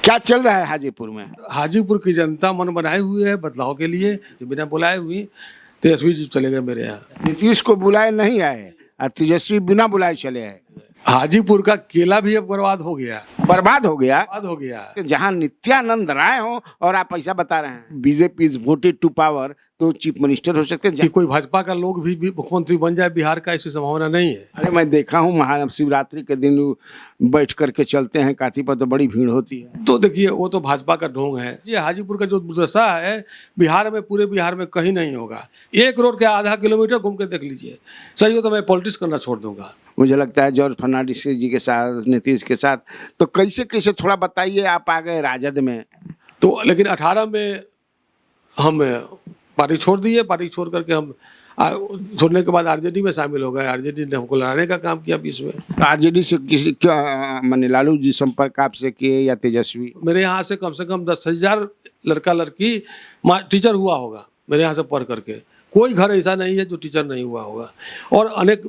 क्या चल रहा है हाजीपुर में? हाजीपुर की जनता मन बनाए हुई है बदलाव के लिए। बिना बुलाए हुई तेजस्वी जी चले गए मेरे यहाँ। नीतीश को बुलाए नहीं आए और तेजस्वी बिना बुलाए चले आए। हाजीपुर का केला भी अब बर्बाद हो गया। बर्बाद हो गया। बर्बाद हो गया। जहां नित्यानंद राय हो और आप ऐसा बता रहे हैं BJP is voted to power, तो चीफ मिनिस्टर हो सकते कि हैं। कोई भाजपा का लोग भी मुख्यमंत्री बन जाए बिहार का, ऐसी संभावना नहीं है। अरे मैं देखा हूँ महाशिवरात्रि के दिन बैठ करके चलते हैं काठी पर, तो बड़ी भीड़ होती है। तो देखिए वो तो भाजपा का ढोंग है। ये हाजीपुर का जो दशा है बिहार में, पूरे बिहार में कहीं नहीं होगा। एक रोड के आधा किलोमीटर घूम के देख लीजिए। सही हो तो मैं पॉलिटिक्स करना छोड़ दूंगा। मुझे लगता है जॉर्ज फर्नांडिस जी के साथ, नीतीश के साथ, तो कैसे कैसे थोड़ा बताइए। आप आ गए राजद में, तो लेकिन 18 में हम पार्टी छोड़ दिए। पार्टी छोड़ करके हम छोड़ने के बाद आरजेडी में शामिल हो गए। आरजेडी ने हमको लड़ाने का काम किया बीच में। आरजेडी से किसी क्या माने लालू जी संपर्क आपसे किए या तेजस्वी? मेरे यहाँ से कम 10,000 लड़का लड़की टीचर हुआ होगा मेरे यहाँ से पढ़ करके। कोई घर ऐसा नहीं है जो टीचर नहीं हुआ होगा, और अनेक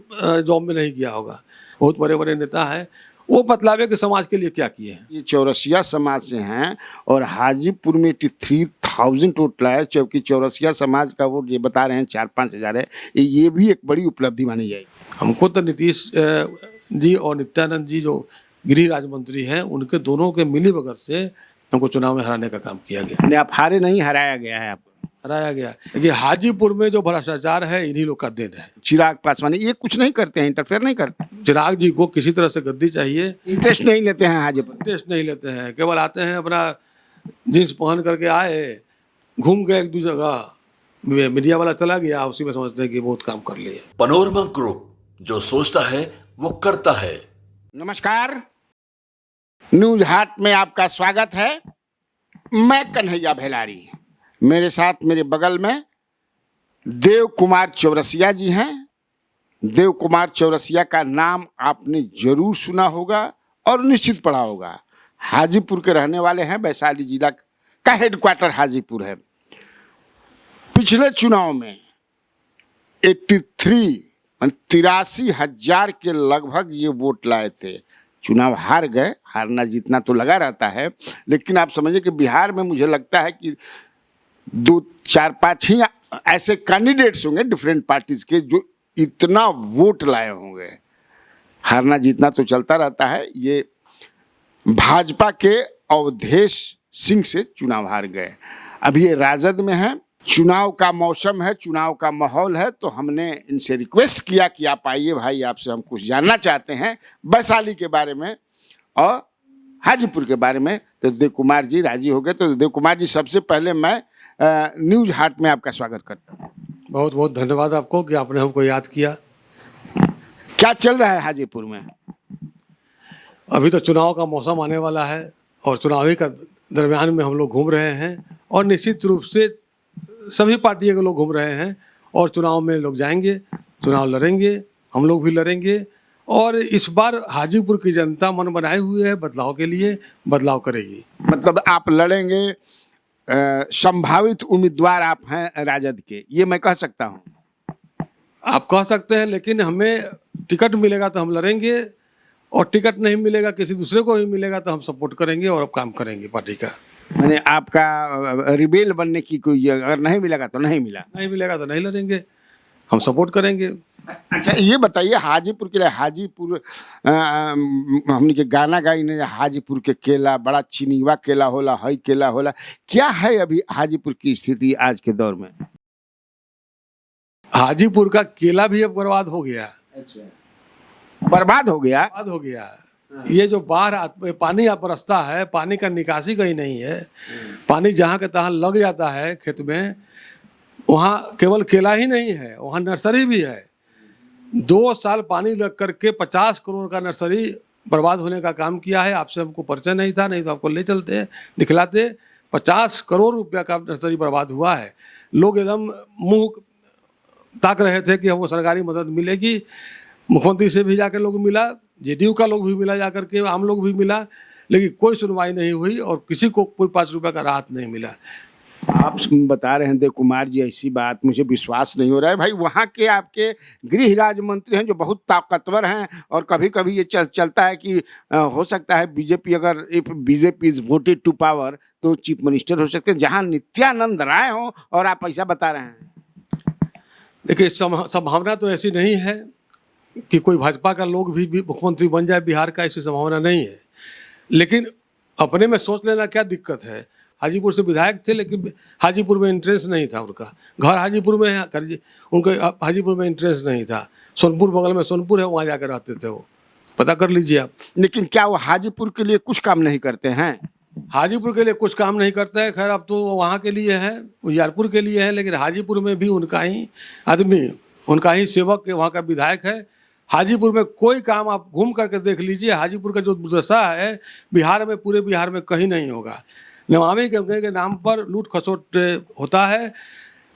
जॉब में नहीं गया होगा। बहुत बड़े बड़े नेता हैं, वो बतलावे कि समाज के लिए क्या किए हैं। ये चौरसिया समाज से हैं और हाजीपुर में 83,000 वोट लाए, जबकि चौरसिया समाज का वोट ये बता रहे हैं 4-5 हज़ार है। ये भी एक बड़ी उपलब्धि मानी जाएगी। हमको तो नीतीश जी और नित्यानंद जी जो गृह राज्य मंत्री हैं, उनके दोनों के मिली भगत से हमको चुनाव में हराने का काम किया गया। आप हारे नहीं, हराया गया है आपको। हराया गया। देखिए हाजीपुर में जो भ्रष्टाचार है इन्हीं लोग का देन है। चिराग पासवान ये कुछ नहीं करते हैं, इंटरफेयर नहीं करते। चिराग जी को किसी तरह से गद्दी चाहिए। इंटरेस्ट नहीं लेते हैं हाजीपुर। इंटरेस्ट नहीं लेते हैं, केवल आते हैं अपना जींस पहन करके आए, घूम गए एक दो जगह, मीडिया वाला चला गया, उसी में समझते हैं कि बहुत काम कर लिए। पनोरमा ग्रुप, जो सोचता है वो करता है। नमस्कार, न्यूज हाट में आपका स्वागत है। मैं कन्हैया भेलारी, मेरे साथ मेरे बगल में देव कुमार चौरसिया जी हैं। देव कुमार चौरसिया का नाम आपने जरूर सुना होगा और निश्चित पढ़ा होगा। हाजीपुर के रहने वाले हैं। वैशाली जिला का हेडक्वार्टर हाजीपुर है। पिछले चुनाव में 83,000 के लगभग ये वोट लाए थे। चुनाव हार गए। हारना जीतना तो लगा रहता है, लेकिन आप समझिए कि बिहार में मुझे लगता है कि 2-4-5 ही ऐसे कैंडिडेट्स होंगे डिफरेंट पार्टीज के जो इतना वोट लाए होंगे। हारना जीतना तो चलता रहता है। ये भाजपा के अवधेश सिंह से चुनाव हार गए। अभी ये राजद में है। चुनाव का मौसम है, चुनाव का माहौल है, तो हमने इनसे रिक्वेस्ट किया कि आप आइए भाई, आपसे हम कुछ जानना चाहते हैं वैशाली के बारे में और हाजीपुर के बारे में। तो देव कुमार जी राजी हो गए। तो देव कुमार जी, सबसे पहले मैं न्यूज हाट में आपका स्वागत करता हूँ। बहुत बहुत धन्यवाद आपको कि आपने हमको याद किया। क्या चल रहा है हाजीपुर में? अभी तो चुनाव का मौसम आने वाला है और चुनावी का दरमियान में हम लोग घूम रहे हैं, और निश्चित रूप से सभी पार्टियों के लोग घूम रहे हैं, और चुनाव में लोग जाएंगे, चुनाव लड़ेंगे, हम लोग भी लड़ेंगे। और इस बार हाजीपुर की जनता मन बनाए हुए है बदलाव के लिए, बदलाव करेगी। मतलब आप लड़ेंगे, संभावित उम्मीदवार आप हैं राजद के, ये मैं कह सकता हूँ? आप कह सकते हैं, लेकिन हमें टिकट मिलेगा तो हम लड़ेंगे, और टिकट नहीं मिलेगा, किसी दूसरे को ही मिलेगा तो हम सपोर्ट करेंगे और अब काम करेंगे पार्टी का। मैंने आपका रिबेल बनने की कोई, अगर नहीं मिलेगा तो नहीं मिला, नहीं मिलेगा तो नहीं लड़ेंगे, हम सपोर्ट करेंगे। अच्छा ये बताइए, हाजीपुर के लिए, हाजीपुर हमने के गाना गाई ने, हाजीपुर के केला बड़ा चिनीवा केला होला, हई केला होला, क्या है अभी हाजीपुर की स्थिति आज के दौर में? हाजीपुर का केला भी अब बर्बाद हो गया। अच्छा, बर्बाद हो गया? बर्बाद हो गया। ये जो बाहर पानी आप बरसता है, पानी का निकासी कहीं नहीं है। पानी जहाँ के तहाँ लग जाता है खेत में, वहाँ केवल केला ही नहीं है, वहाँ नर्सरी भी है। 2 साल पानी लग करके 50 करोड़ का नर्सरी बर्बाद होने का काम किया है। आपसे हमको परिचय नहीं था, नहीं तो आपको ले चलते दिखलाते। 50 करोड़ रुपया का नर्सरी बर्बाद हुआ है। लोग एकदम मुंह ताक रहे थे कि हमको सरकारी मदद मिलेगी। मुख्यमंत्री से भी जाकर लोग मिला, जेडीयू का लोग भी मिला जाकर के, आम लोग भी मिला, लेकिन कोई सुनवाई नहीं हुई और किसी को कोई 5 रुपये का राहत नहीं मिला। आप बता रहे हैं देव कुमार जी, ऐसी बात मुझे विश्वास नहीं हो रहा है भाई। वहाँ के आपके गृह राज्य मंत्री हैं जो बहुत ताकतवर हैं, और कभी कभी ये चलता है कि हो सकता है बीजेपी, अगर if BJP is voted to power तो चीफ मिनिस्टर हो सकते हैं, जहाँ नित्यानंद राय हो और आप ऐसा बता रहे हैं। देखिए, संभावना तो ऐसी नहीं है कि कोई भाजपा का लोग भी मुख्यमंत्री बन जाए बिहार का, ऐसी संभावना नहीं है। लेकिन अपने में सोच लेना क्या दिक्कत है। हाजीपुर से विधायक थे, लेकिन हाजीपुर में इंटरेस्ट नहीं था उनका। घर हाजीपुर में है, उनके हाजीपुर में इंटरेस्ट नहीं था। सोनपुर बगल में सोनपुर है, वहाँ जाकर रहते थे वो, पता कर लीजिए आप। लेकिन क्या वो हाजीपुर के लिए कुछ काम नहीं करते हैं? हाजीपुर के लिए कुछ काम नहीं करता है। खैर, अब तो वहाँ के लिए है, उजियारपुर के लिए है, लेकिन हाजीपुर में भी उनका ही आदमी, उनका ही सेवक वहाँ का विधायक है। हाजीपुर में कोई काम आप घूम करके देख लीजिए, हाजीपुर का जो दुर्दशा है बिहार में, पूरे बिहार में कहीं नहीं होगा। नमामि गंगे के नाम पर लूट खसोट होता है।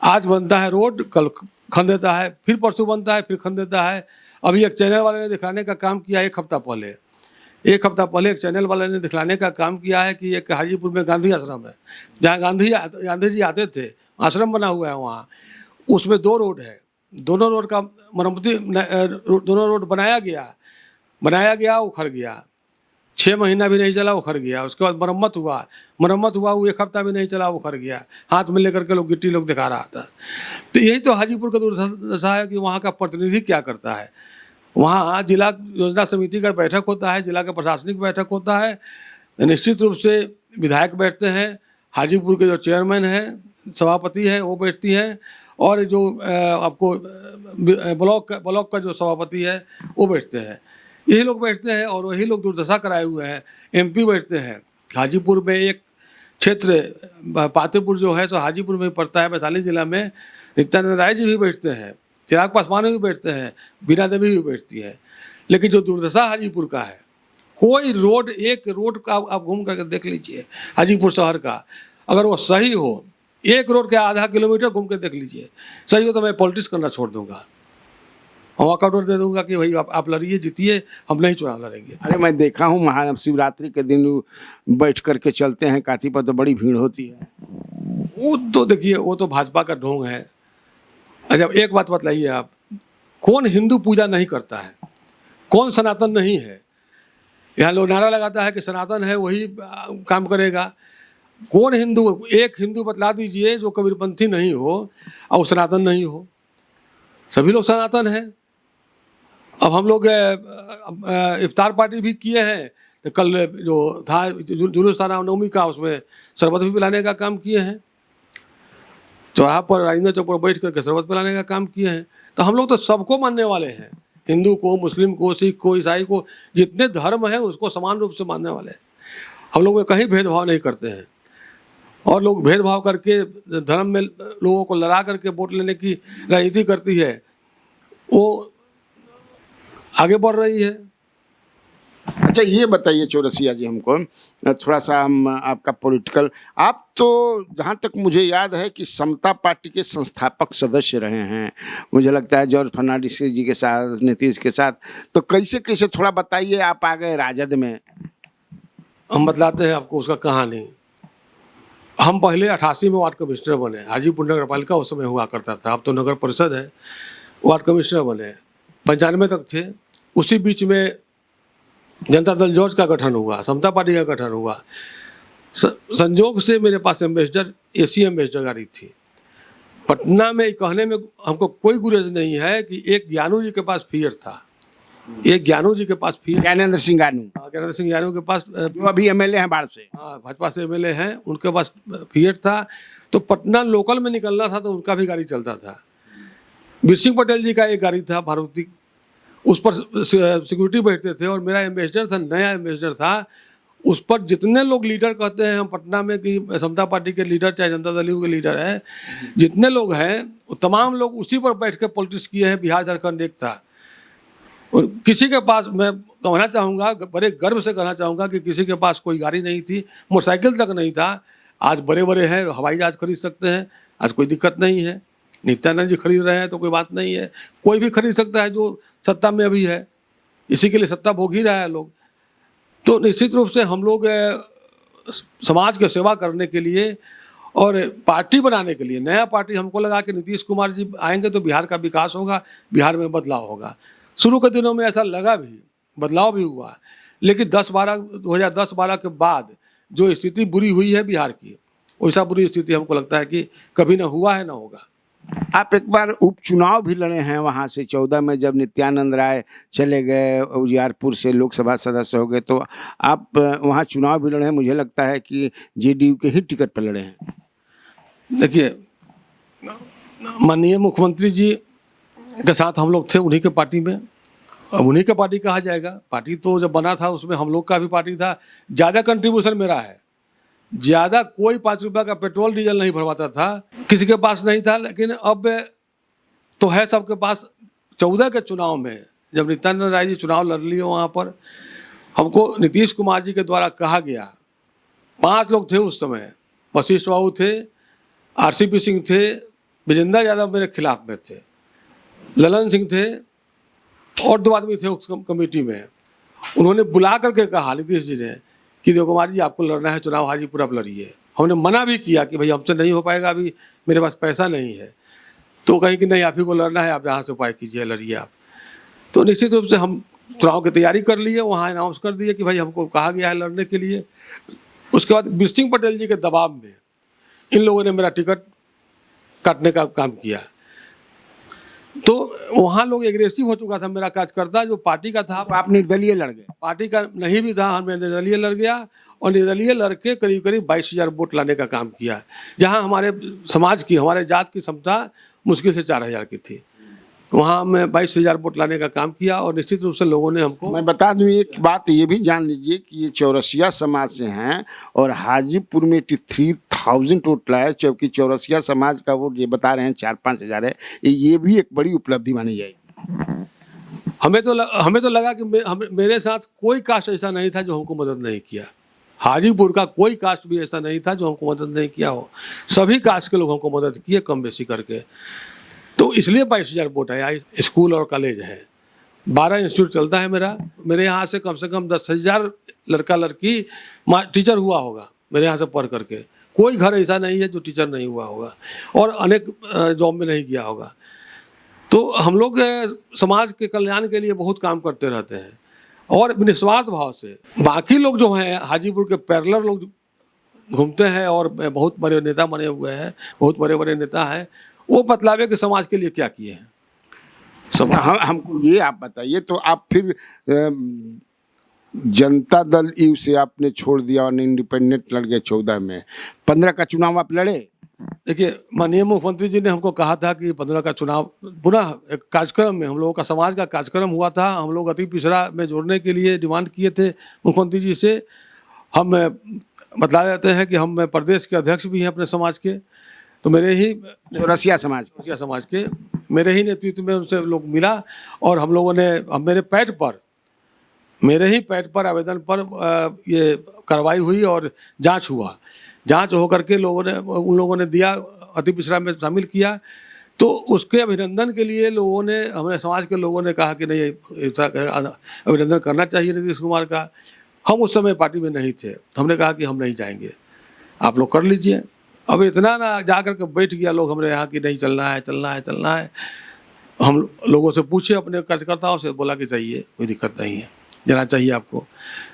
आज बनता है रोड, कल खन देता है, फिर परसों बनता है, फिर खन देता है। अभी एक चैनल वाले ने दिखाने का काम किया, एक हफ्ता पहले एक चैनल वाले ने दिखलाने का काम किया है कि एक हाजीपुर में गांधी आश्रम है, जहाँ गांधी जी आते थे, आश्रम बना हुआ है वहाँ। उसमें 2 रोड है, दोनों रोड का मरम्मती, दोनों रोड बनाया गया, उखड़ गया। 6 महीना भी नहीं चला, उखड़ गया। उसके बाद मरम्मत हुआ, वो 1 हफ्ता भी नहीं चला, उखड़ गया। हाथ में लेकर के लोग गिट्टी लोग दिखा रहा था। तो यही तो हाजीपुर का दुर्दशा है कि वहाँ का प्रतिनिधि क्या करता है। वहाँ जिला योजना समिति का बैठक होता है, जिला का प्रशासनिक बैठक होता है, निश्चित रूप से विधायक बैठते हैं, हाजीपुर के जो चेयरमैन हैं, सभापति हैं, वो बैठती हैं, और जो आपको ब्लॉक का जो सभापति है वो बैठते हैं। यही लोग बैठते हैं और वही लोग दुर्दशा कराए हुए हैं। एमपी बैठते हैं। हाजीपुर में एक क्षेत्र पातेपुर जो है सो हाजीपुर में ही पड़ता है, वैशाली जिला में। नित्यानंद राय जी भी बैठते हैं, चिराग पासवान भी बैठते हैं, बीना देवी भी बैठती है। लेकिन जो दुर्दशा हाजीपुर का है, कोई रोड, एक रोड का आप घूम करके देख लीजिए हाजीपुर शहर का, अगर वो सही हो, एक रोड के आधा किलोमीटर घूम के देख लीजिए, सही हो तो मैं पॉलिटिक्स करना छोड़ दूंगा, वॉकआउट दे दूंगा कि भाई आप लड़िए, जीतिए, हम नहीं चुनाव लड़ेंगे। अरे मैं देखा हूँ महाशिवरात्रि के दिन बैठ करके चलते हैं काठी पर, तो बड़ी भीड़ होती है। वो तो देखिए, वो तो भाजपा का ढोंग है। अच्छा, एक बात बतलाइए आप, कौन हिंदू पूजा नहीं करता है? कौन सनातन नहीं है? यहाँ लोग नारा लगाता है कि सनातन है वही काम करेगा। कौन हिंदू, एक हिंदू बतला दीजिए जो कबीरपंथी नहीं हो और सनातन नहीं हो। सभी लोग सनातन हैं। अब हम लोग इफ्तार पार्टी भी किए हैं, तो कल जो था जुलूस रामनवमी का, उसमें शरबत भी पिलाने का काम किए हैं। चौराहा पर, राजेंद्र चौक पर बैठ करके शरबत पिलाने का काम किए हैं। तो हम लोग तो सबको मानने वाले हैं, हिंदू को, मुस्लिम को, सिख को, ईसाई को, जितने धर्म हैं उसको समान रूप से मानने वाले हैं। हम लोग में कहीं भेदभाव नहीं करते हैं। और लोग भेदभाव करके धर्म में लोगों को लड़ा करके वोट लेने की राजनीति करती है, वो आगे बढ़ रही है। अच्छा, ये बताइए चौरसिया जी हमको, थोड़ा सा हम आपका पॉलिटिकल, आप तो जहाँ तक मुझे याद है कि समता पार्टी के संस्थापक सदस्य रहे हैं, मुझे लगता है जॉर्ज फर्नांडिस जी के साथ, नीतीश के साथ। तो कैसे कैसे थोड़ा बताइए, आप आ गए राजद में। हम बतलाते हैं आपको उसका कहानी। हम पहले 88 में वार्ड कमिश्नर बने, हाजीपुर नगर पालिका उस समय हुआ करता था, अब तो नगर परिषद है। वार्ड कमिश्नर बने, 95 तक थे। उसी बीच में जनता दल जॉर्ज का गठन हुआ, समता पार्टी का गठन हुआ। संजोग से मेरे पास एम्बेसडर, एसी एम्बेसडर गाड़ी थी पटना में। कहने में हमको कोई गुरेज नहीं है कि एक ज्ञानू जी के पास फिएट था, ज्ञानू सिंह ज्ञानू के पास, जो अभी एमएलए हैं बाढ़ से, हाँ, भाजपा से एमएलए हैं, उनके पास फिएट था। तो पटना लोकल में निकलना था तो उनका भी गाड़ी चलता था। बिरसिंह पटेल जी का एक गाड़ी था मारुति, उस पर सिक्योरिटी बैठते थे। और मेरा एम्बेसडर था, नया एम्बेसडर था, उस पर जितने लोग लीडर कहते हैं हम पटना में कि समता पार्टी के लीडर चाहे जनता दल के लीडर हैं, जितने लोग हैं वो तमाम लोग उसी पर बैठ के पॉलिटिक्स किए हैं। बिहार झारखंड एक था, और किसी के पास, मैं कहना चाहूँगा, बड़े गर्व से कहना चाहूँगा कि किसी के पास कोई गाड़ी नहीं थी, मोटरसाइकिल तक नहीं था। आज बड़े बड़े हैं, हवाई जहाज खरीद सकते हैं, आज कोई दिक्कत नहीं है। नित्यानंद जी खरीद रहे हैं तो कोई बात नहीं है, कोई भी खरीद सकता है जो सत्ता में अभी है। इसी के लिए सत्ता भोग ही रहा है लोग। तो निश्चित रूप से हम लोग समाज की सेवा करने के लिए और पार्टी बनाने के लिए नया पार्टी हमको लगा कि नीतीश कुमार जी आएंगे तो बिहार का विकास होगा, बिहार में बदलाव होगा। शुरू के दिनों में ऐसा लगा भी, बदलाव भी हुआ, लेकिन 2010-12 के बाद जो स्थिति बुरी हुई है बिहार की, वैसा बुरी स्थिति हमको लगता है कि कभी ना हुआ है ना होगा। आप एक बार उपचुनाव भी लड़े हैं वहाँ से 14 में, जब नित्यानंद राय चले गए उजियारपुर से लोकसभा सदस्य हो गए, तो आप वहाँ चुनाव भी लड़े हैं। मुझे लगता है कि जेडीयू के ही टिकट पर लड़े हैं। देखिए, माननीय मुख्यमंत्री जी के साथ हम लोग थे उन्हीं के पार्टी में। अब उन्हीं का पार्टी कहा जाएगा, पार्टी तो जब बना था उसमें हम लोग का भी पार्टी था। ज़्यादा कंट्रीब्यूशन मेरा है, ज़्यादा कोई 5 रुपये का पेट्रोल डीजल नहीं भरवाता था, किसी के पास नहीं था। लेकिन अब तो है सबके पास। 14 के चुनाव में जब नित्यानंद राय जी चुनाव लड़ लिए, वहाँ पर हमको नीतीश कुमार जी के द्वारा कहा गया, 5 लोग थे उस समय, वशिष्ठ बाबू थे, RCP सिंह थे, विजेंद्र यादव मेरे खिलाफ में थे, ललन सिंह थे और 2 आदमी थे उस कमेटी में। उन्होंने बुला करके कहा नीतीश जी ने कि देखो कुमार जी, आपको लड़ना है चुनाव हाजीपुर, आप लड़िए। हमने मना भी किया कि भाई हमसे नहीं हो पाएगा, अभी मेरे पास पैसा नहीं है। तो कहीं कि नहीं, आप ही को लड़ना है, आप जहाँ से उपाय कीजिए, लड़िए आप। तो निश्चित रूप से हम चुनाव की तैयारी कर लिए, वहाँ अनाउंस कर दिए कि भाई हमको कहा गया है लड़ने के लिए। उसके बाद बिस्टिंग पटेल जी के दबाव में इन लोगों ने मेरा टिकट काटने का काम किया। तो वहाँ लोग एग्रेसिव हो चुका था मेरा कार्यकर्ता, जो पार्टी का था। तो आप निर्दलीय लड़ गए? पार्टी का नहीं भी था, हम निर्दलीय लड़ गया और निर्दलीय लड़के करीब 22,000 वोट लाने का काम किया, जहाँ हमारे समाज की, हमारे जात की क्षमता मुश्किल से 4,000 की थी। वहाँ मैं 22,000 वोट लाने का काम किया और निश्चित रूप से लोगों ने हमको। मैं बता दूं एक बात, ये भी जान लीजिए कि ये चौरसिया समाज से हैं और हाजीपुर में 83,000 वोट लाया, जबकि चौरसिया समाज का वोट ये बता रहे हैं 4-5 हज़ार है। ये भी एक बड़ी उपलब्धि मानी जाएगी। हमें तो लगा कि मेरे साथ कोई कास्ट ऐसा नहीं था जो हमको मदद नहीं किया। हाजीपुर का कोई कास्ट भी ऐसा नहीं था जो हमको मदद नहीं किया हो। सभी कास्ट के लोग हमको मदद किए, कम बेसी करके। तो इसलिए 22,000 वोट आया। स्कूल और कॉलेज है, 12 इंस्टीट्यूट चलता है मेरे यहाँ से कम 10,000 लड़का लड़की टीचर हुआ होगा मेरे यहाँ से पढ़ करके। कोई घर ऐसा नहीं है जो टीचर नहीं हुआ होगा और अनेक जॉब में नहीं गया होगा। तो हम लोग समाज के कल्याण के लिए बहुत काम करते रहते हैं और निस्वार्थ भाव से। बाकी लोग जो हैं हाजीपुर के पैरेलल लोग घूमते हैं और बहुत बड़े नेता बने हुए हैं, बहुत बड़े बड़े नेता हैं, वो बतलावे कि समाज के लिए क्या किए हैं। हमको ये आप बताइए, तो आप फिर जनता दल यू से आपने छोड़ दिया और इंडिपेंडेंट लड़ गए 14 में। 15 का चुनाव आप लड़े? देखिए, माननीय मुख्यमंत्री जी ने हमको कहा था कि 15 का चुनाव पुनः एक कार्यक्रम में, हम लोगों का समाज का कार्यक्रम हुआ था, हम लोग अति पिछड़ा में जोड़ने के लिए डिमांड किए थे मुख्यमंत्री जी से। हम बतला देते हैं कि हम प्रदेश के अध्यक्ष भी हैं अपने समाज के, तो मेरे ही चौरसिया समाज के मेरे ही नेतृत्व में उनसे लोग मिला और हम लोगों ने मेरे ही पैड पर आवेदन पर ये कार्रवाई हुई और जांच हुआ। जांच होकर के उन लोगों ने दिया, अति पिछड़ा में शामिल किया। तो उसके अभिनंदन के लिए हमारे समाज के लोगों ने कहा कि नहीं, अभिनंदन करना चाहिए नीतीश कुमार का। हम उस समय पार्टी में नहीं थे, तो हमने कहा कि हम नहीं जाएंगे, आप लोग कर लीजिए। अब इतना ना जा कर के बैठ गया लोग हमारे यहाँ कि नहीं, चलना है। हम लोगों से पूछे, अपने कार्यकर्ताओं से, बोला कि चाहिए, कोई दिक्कत नहीं है, जाना चाहिए आपको।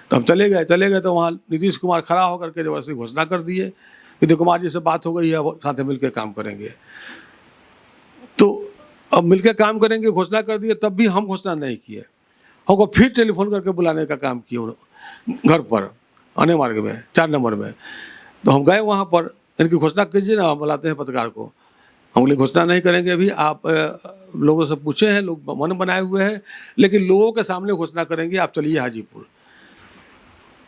तो हम चले गए तो वहाँ नीतीश कुमार खड़ा होकर के जबरदस्ती घोषणा कर दिए कि नीतीश कुमार जी से बात हो गई है, साथ में मिलकर काम करेंगे। तो अब मिलकर काम करेंगे घोषणा कर दिए, तब भी हम घोषणा नहीं किए। हमको फिर टेलीफोन करके बुलाने का काम किया घर पर, आने मार्ग में 4 नंबर में। तो हम गए वहाँ पर, इनकी घोषणा कीजिए ना, हम बुलाते हैं पत्रकार को। हम बोले घोषणा नहीं करेंगे अभी, आप लोगों से पूछे हैं, लोग मन बनाए हुए हैं, लेकिन लोगों के सामने घोषणा करेंगे, आप चलिए हाजीपुर।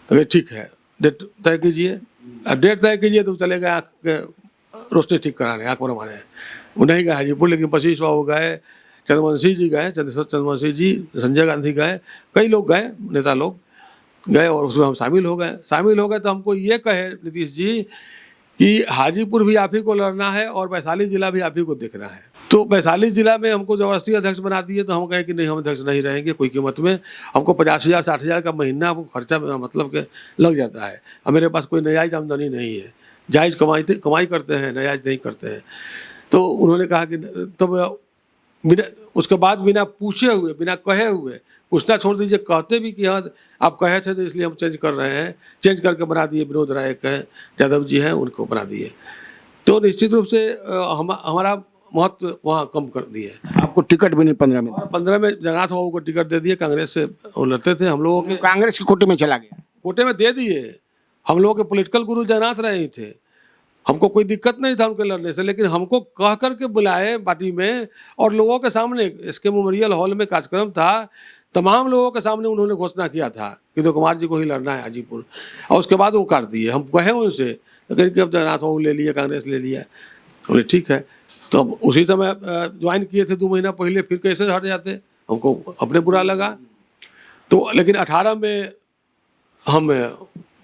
तो ठीक है, डेट तय कीजिए। डेट तय कीजिए तो चले गए आँख के रोशनी ठीक कराने, आँख बनवाने। वो नहीं गए हाजीपुर, लेकिन वशिष्ठ बाबू गए, चंद्रवंशी जी गए, चंद्रवंशी जी, संजय गांधी गए, कई लोग गए, नेता लोग गए और उसमें हम शामिल हो गए। तो हमको ये कहे नीतीश जी कि हाजीपुर भी आप ही को लड़ना है और वैशाली जिला भी आप ही को देखना है। तो वैशाली जिला में हमको जबरदस्ती अध्यक्ष बना दिए। तो हम कहे कि नहीं, हम अध्यक्ष नहीं रहेंगे कोई कीमत में। हमको 50,000 60,000 का महीना हमको खर्चा मतलब के लग जाता है, और मेरे पास कोई नजायज आमदनी नहीं है। जायज़ कमाई करते हैं, नाजायज़ नहीं करते हैं। तो उन्होंने कहा कि तब बिना उसके बाद बिना पूछे हुए, बिना कहे हुए, पूछना छोड़ दीजिए, कहते भी कि हाँ आप कहे थे तो इसलिए हम चेंज कर रहे हैं, चेंज करके बना दिए, विनोद राय के यादव जी हैं उनको बना दिए। तो निश्चित रूप से हमारा महत्व वहाँ कम कर दिए। आपको टिकट भी नहीं 15 में? और 15 में जगन्नाथ बाबू को टिकट दे दिए, कांग्रेस से वो लड़ते थे, हम लोगों के कांग्रेस के कोटे में चला गया। कोटे में दे दिए। हम लोगों के पॉलिटिकल गुरु जगन्नाथ राय ही थे, हमको कोई दिक्कत नहीं था उनके लड़ने से, लेकिन हमको कह करके बुलाए पार्टी में और लोगों के सामने, इसके मेमोरियल हॉल में कार्यक्रम था, तमाम लोगों के सामने उन्होंने घोषणा किया था कि तो कुमार जी को ही लड़ना है हाजीपुर, और उसके बाद वो काट दिए। हम कहे उनसे, लेकिन कि अब जगन्नाथ बाबू ले लिया, कांग्रेस ले लिया, बोले ठीक है। तो अब उसी समय ज्वाइन किए थे 2 महीना पहले, फिर कैसे हट जाते, हमको अपने बुरा लगा। तो लेकिन 18 में हम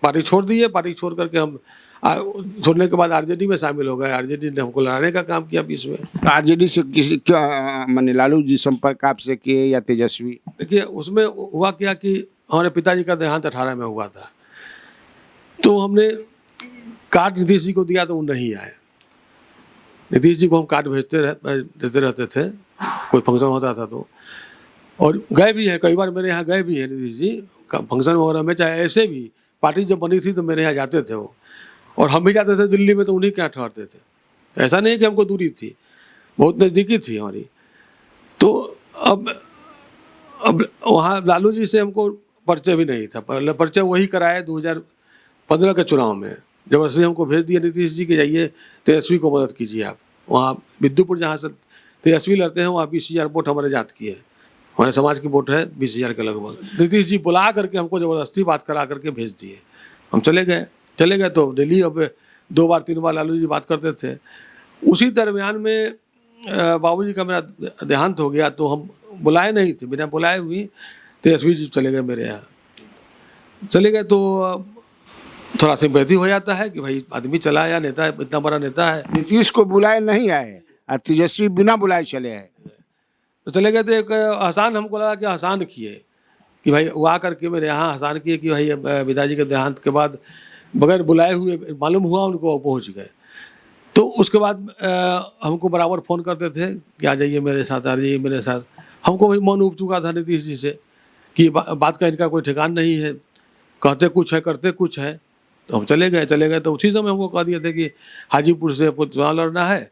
पार्टी छोड़ दिए। पार्टी छोड़ करके हम छोड़ने के बाद आरजेडी में शामिल हो गए। आरजेडी ने हमको लड़ाने का काम किया बीच में। आरजेडी से किसी क्या माने लालू जी संपर्क आपसे किए या तेजस्वी? देखिए उसमें हुआ क्या कि हमारे पिताजी का देहांत 18 में हुआ था, तो हमने कार्ड नीतीश जी को दिया तो वो नहीं आए। नीतीश जी को हम कार्ड देते रहते थे, कोई फंक्शन होता था तो, और गए भी हैं, कई बार मेरे यहाँ गए भी हैं नीतीश जी फंक्शन वगैरह में। चाहे ऐसे भी पार्टी जब बनी थी तो मेरे यहाँ जाते थे वो, और हम भी जाते थे दिल्ली में तो उन्हीं के यहाँ ठहरते थे। ऐसा नहीं कि हमको दूरी थी, बहुत नज़दीकी थी हमारी। तो अब वहाँ लालू जी से हमको परिचय भी नहीं था। पहले परिचय वही कराए 2015 के चुनाव में, जबरदस्ती हमको भेज दिया नीतीश जी कि जाइए तेजस्वी को मदद कीजिए आप। वहाँ विद्युपुर जहाँ से तेजस्वी लड़ते हैं वहाँ 20,000 वोट हमारे जात की है, हमारे समाज की वोट है 20,000 के लगभग। नीतीश जी बुला करके हमको ज़बरदस्ती बात करा करके भेज दिए। हम चले गए तो दिल्ली। अब 2 बार 3 बार लालू जी बात करते थे। उसी दरमियान में बाबूजी का मेरा देहांत हो गया, तो हम बुलाए नहीं थे, बिना बुलाए हुई तेजस्वी जी चले गए मेरे यहाँ। चले गए तो थोड़ा सिंपैथी हो जाता है कि भाई आदमी चला या नेता है, इतना बड़ा नेता है। नीतीश को बुलाए नहीं आए और तेजस्वी बिना बुलाए चले आए। तो चले गए तो एक आसान, हमको लगा कि आसान किए कि भाई वो आ करके मेरे यहाँ आसान किए कि भाई पिताजी के देहांत के बाद बगैर बुलाए हुए मालूम हुआ उनको, पहुँच गए। तो उसके बाद हमको बराबर फ़ोन करते थे कि आ जाइए मेरे साथ, आ जाइए मेरे साथ। हमको भाई मन उब चुका था नीतीश जी से कि बात का इनका कोई ठिकान नहीं है, कहते कुछ है करते कुछ है। तो हम चले गए तो उसी समय हमको कह दिए थे कि हाजीपुर से आपको चुनाव लड़ना है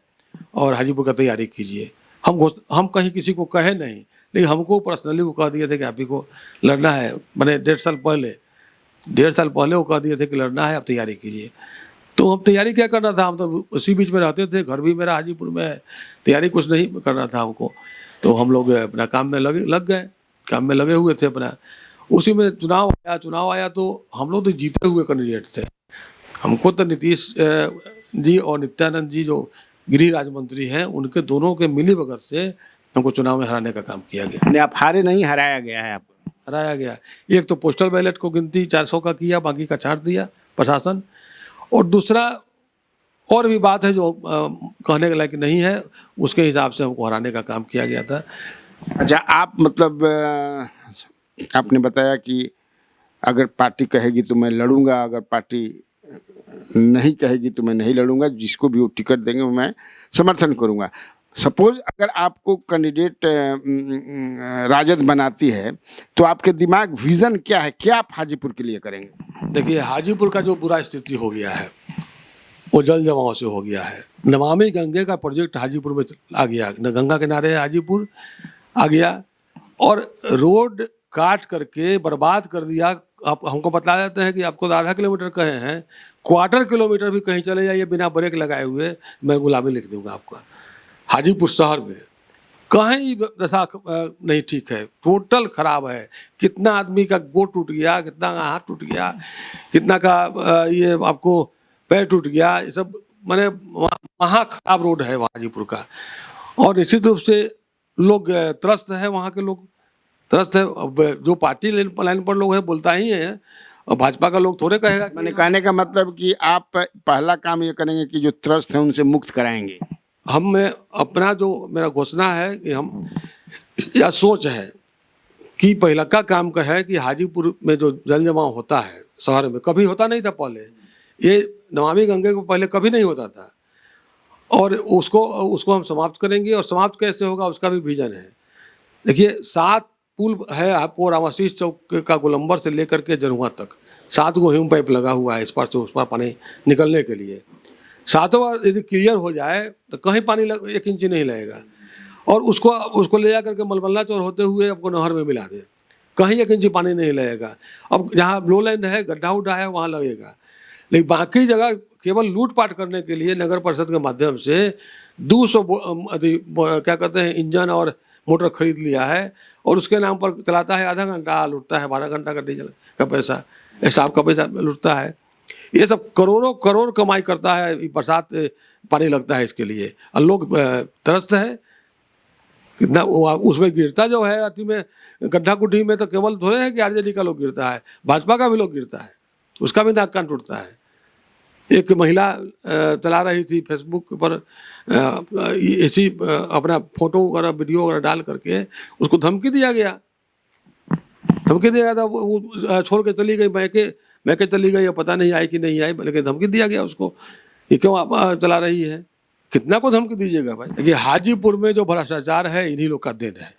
और हाजीपुर का तैयारी कीजिए। हम कहीं किसी को कहे नहीं, लेकिन हमको पर्सनली वो कह दिए थे कि आप ही को लड़ना है। मैंने 1.5 साल पहले वो कह दिए थे कि लड़ना है, आप तैयारी कीजिए। तो हम तैयारी क्या करना था, हम तो उसी बीच में रहते थे, घर भी मेरा हाजीपुर में है, तैयारी कुछ नहीं करना था हमको। तो हम लोग अपना काम में लग गए, काम में लगे हुए थे अपना। उसी में चुनाव आया तो हम लोग तो जीते हुए कैंडिडेट थे। हमको तो नीतीश जी और नित्यानंद जी जो गृह राज्य मंत्री हैं, उनके दोनों के मिली भगत से हमको चुनाव में हराने का काम किया गया। आप हारे नहीं, हराया गया है आपको। हराया गया। एक तो पोस्टल बैलेट को गिनती 400 का किया, बाकी का छाट दिया प्रशासन। और दूसरा और भी बात है जो कहने के लायक नहीं है, उसके हिसाब से हमको हराने का काम किया गया था। अच्छा, आप मतलब आपने बताया कि अगर पार्टी कहेगी तो मैं लड़ूंगा, अगर पार्टी नहीं कहेगी तो मैं नहीं लड़ूंगा, जिसको भी वो टिकट देंगे वो मैं समर्थन करूंगा। सपोज अगर आपको कैंडिडेट राजद बनाती है तो आपके दिमाग विजन क्या है, क्या आप हाजीपुर के लिए करेंगे? देखिए हाजीपुर का जो बुरा स्थिति हो गया है वो जल जमाव से हो गया है। नमामि गंगे का प्रोजेक्ट हाजीपुर में आ गया, गंगा किनारे हाजीपुर आ गया और रोड काट करके बर्बाद कर दिया। आप हमको बता देते हैं कि आपको 0.5 किलोमीटर कहे हैं, 1/4 किलोमीटर भी कहीं चले जाइए बिना ब्रेक लगाए हुए, मैं गुलामी लिख दूंगा आपका। हाजीपुर शहर में कहीं दशा नहीं ठीक है, टोटल खराब है। कितना आदमी का गोड़ टूट गया, कितना का हाथ टूट गया, कितना का ये आपको पैर टूट गया, ये सब माने वहाँ खराब रोड है हाजीपुर का। और निश्चित रूप से लोग त्रस्त है, वहाँ के लोग त्रस्त है। अब जो पार्टी लाइन पर लोग है बोलता ही है, और भाजपा का लोग थोड़े कहेगा। मैंने कहने का मतलब कि आप पहला काम ये करेंगे कि जो त्रस्त है उनसे मुक्त कराएंगे। हम अपना जो मेरा घोषणा है कि हम या सोच है कि पहला का काम का है कि हाजीपुर में जो जल जमाव होता है शहर में, कभी होता नहीं था पहले, ये नमामि गंगे को पहले कभी नहीं होता था, और उसको हम समाप्त करेंगे। और समाप्त कैसे होगा उसका भी विजन है। देखिए 7 पुल है आपको रामाशीष चौक का गोलंबर से लेकर के जनुआ तक, 7 गो ह्यूम पाइप लगा हुआ है इस पार से उस पार पानी निकलने के लिए। 7वां बार यदि क्लियर हो जाए तो कहीं पानी 1 इंच नहीं लगेगा, और उसको ले जा करके मलमल्ला चौर होते हुए आपको नहर में मिला दे, कहीं 1 इंच पानी नहीं लगेगा। अब जहाँ लो लैंड है, गड्ढा उड्ढा है, वहाँ लगेगा, लेकिन बाकी जगह केवल लूटपाट करने के लिए नगर परिषद के माध्यम से 200 क्या कहते हैं इंजन और मोटर खरीद लिया है, और उसके नाम पर चलाता है, आधा घंटा लूटता है, 12 घंटा का डीजल का पैसा, हिसाब का पैसा लूटता है। ये सब करोड़ों करोड़ कमाई करता है, बरसात पानी लगता है इसके लिए, और लोग त्रस्त है। कितना उसमें गिरता जो है अति में गड्ढा गुड्ढी में, तो केवल थोड़े है कि आरजेडी का लोग गिरता है, भाजपा का भी लोग गिरता है, उसका भी नाक कान टूटता है। एक महिला चला रही थी फेसबुक पर ऐसी अपना फोटो वगैरह वीडियो वगैरह डाल करके, उसको धमकी दिया गया था, वो छोड़ के चली गई, मैके चली गई, पता नहीं आई कि नहीं आई, लेकिन धमकी दिया गया उसको, ये क्यों आप चला रही है। कितना को धमकी दीजिएगा भाई। देखिए हाजीपुर में जो भ्रष्टाचार है इन्हीं लोग का देन है,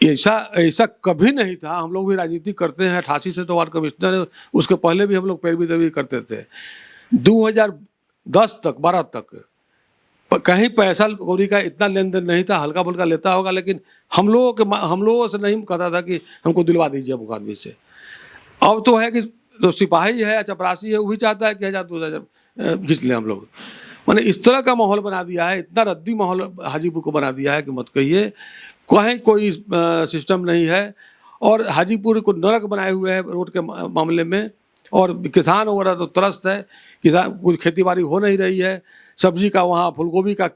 ऐसा कभी नहीं था। हम लोग भी राजनीति करते हैं, 88 से तो वार्ड कमिश्नर है, उसके पहले भी हम लोग पैरवी करते थे। 2010 तक 12 तक कहीं पैसा कौड़ी का इतना लेन देन नहीं था, हल्का फुल्का लेता होगा, लेकिन हम लोगों से नहीं कहता था कि हमको दिलवा दीजिए अमुक आदमी से। अब तो है कि जो सिपाही है या चपरासी है वो भी चाहता है कि 1000-2000 खींच लें हम लोग। मैंने इस तरह का माहौल बना दिया है, इतना रद्दी माहौल हाजीपुर को बना दिया है कि मत कहिए, कहीं कोई सिस्टम नहीं है। और हाजीपुर को नरक बनाए हुए है रोड के मामले में, और किसान वगैरह तो त्रस्त है, किसान कुछ खेती बाड़ी हो नहीं रही है। सब्जी का वहाँ फूलगोभी का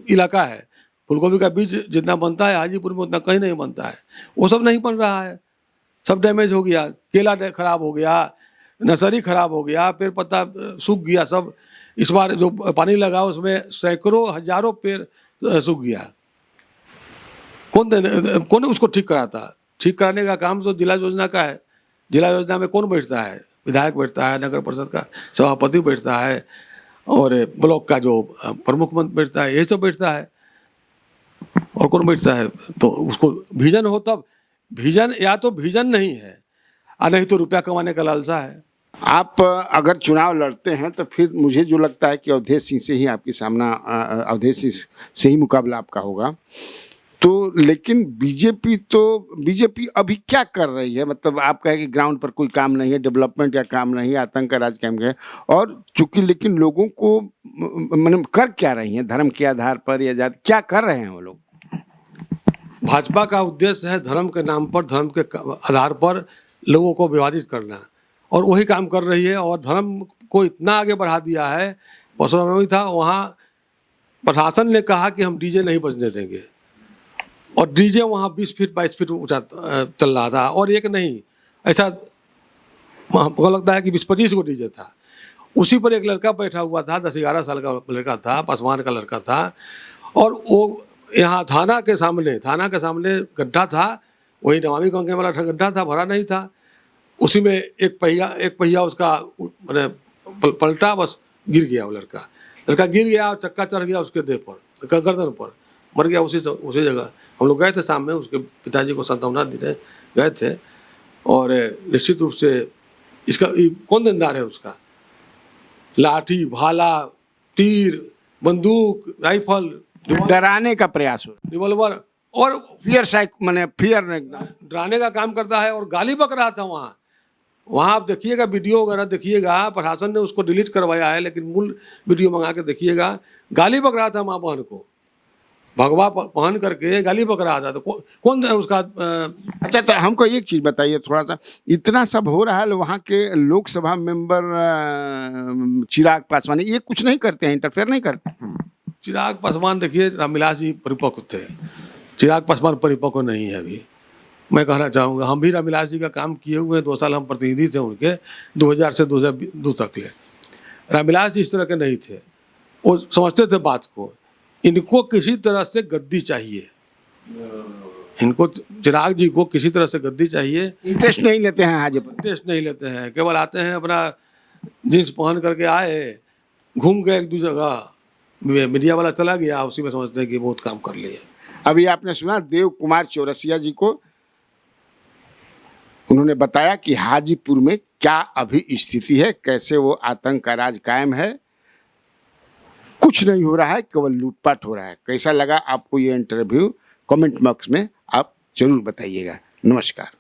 इलाका है, फूलगोभी का बीज जितना बनता है हाजीपुर में उतना कहीं नहीं बनता है, वो सब नहीं बन रहा है, सब डैमेज हो गया। केला खराब हो गया, नर्सरी खराब हो गया, पेड़ पत्ता सूख गया सब। इस बार जो पानी लगा उसमें सैकड़ों हजारों पेड़ सूख गया। कौन उसको ठीक कराता? ठीक कराने का काम तो जिला योजना का है। जिला योजना में कौन बैठता है? विधायक बैठता है, नगर परिषद का सभापति बैठता है, और ब्लॉक का जो प्रमुख मंत्री बैठता है, यही सब बैठता है, और कौन बैठता है? तो उसको विजन हो तब। विजन या तो विजन नहीं है, और नहीं तो रुपया कमाने का लालसा है। आप अगर चुनाव लड़ते हैं तो फिर मुझे जो लगता है कि अवधेश सिंह से ही आपकी सामना, अवधेश सिंह से ही मुकाबला आपका होगा। तो लेकिन बीजेपी अभी क्या कर रही है? मतलब आप कहें कि ग्राउंड पर कोई काम नहीं है, डेवलपमेंट का काम नहीं है, आतंक का राज काम है, और चूंकि लेकिन लोगों को मतलब कर क्या रही है? धर्म के आधार पर या जाति, क्या कर रहे हैं वो लोग? भाजपा का उद्देश्य है धर्म के नाम पर, धर्म के आधार पर लोगों को विभाजित करना, और वही काम कर रही है। और धर्म को इतना आगे बढ़ा दिया है, परसों था वहाँ प्रशासन ने कहा कि हम डीजे नहीं बजने देंगे, और डीजे वहाँ 20 फीट 22 फीट ऊंचा चल रहा था, और एक नहीं, ऐसा हमको लगता है कि 20-25 को डीजे था। उसी पर एक लड़का बैठा हुआ था, 10-11 साल का लड़का था, पासवान का लड़का था, और वो यहाँ थाना के सामने गड्ढा था, वही नमामि गंगे वाला गड्ढा था, भरा नहीं था। उसी में एक पहिया उसका मैंने पलटा, बस गिर गया। वो लड़का गिर गया, और चक्का चढ़ गया उसके देह पर, गर्दन पर, मर गया उसी जगह। हम लोग गए थे शाम में, उसके पिताजी को सांत्वना देने गए थे, और निश्चित रूप से इसका कौन देनदार है उसका? लाठी, भाला, तीर, बंदूक, राइफल, डराने का प्रयास हो, रिवॉल्वर, और फियर डराने का काम करता है, और गाली बक रहा था वहाँ आप देखिएगा, वीडियो वगैरह देखिएगा, प्रशासन ने उसको डिलीट करवाया है, लेकिन मूल वीडियो मंगा के देखिएगा, गाली बक रहा था माँ बहन को, भगवा पहन करके गाली बक रहा था। तो कौन है उसका? अच्छा, तो हमको एक चीज़ बताइए थोड़ा सा, इतना सब हो रहा है, वहाँ के लोकसभा मेंबर चिराग पासवान ये कुछ नहीं करते हैं, इंटरफेयर नहीं करते? चिराग पासवान देखिए, रामविलास जी परिपक्व थे, चिराग पासवान परिपक्व नहीं है अभी। मैं कहना चाहूँगा, हम भी रामविलास जी का काम किए हुए हैं, 2 साल हम प्रतिनिधि थे उनके, 2000 से 2002 तक ले। रामविलास जी इस तरह के नहीं थे, वो समझते थे बात को। इनको किसी तरह से गद्दी चाहिए, इनको चिराग जी को किसी तरह से गद्दी चाहिए। इंटरेस्ट नहीं लेते हैं हाजीपुर, इंटरेस्ट नहीं लेते हैं, केवल आते हैं अपना जींस पहन करके आए, घूम गए एक दो जगह, मीडिया वाला चला गया, उसी में समझते हैं कि बहुत काम कर लिए। अभी आपने सुना देव कुमार चौरसिया जी को, उन्होंने बताया कि हाजीपुर में क्या अभी स्थिति है, कैसे वो आतंक का राज कायम है, कुछ नहीं हो रहा है, केवल लूटपाट हो रहा है। कैसा लगा आपको ये इंटरव्यू, कमेंट बॉक्स में आप जरूर बताइएगा। नमस्कार।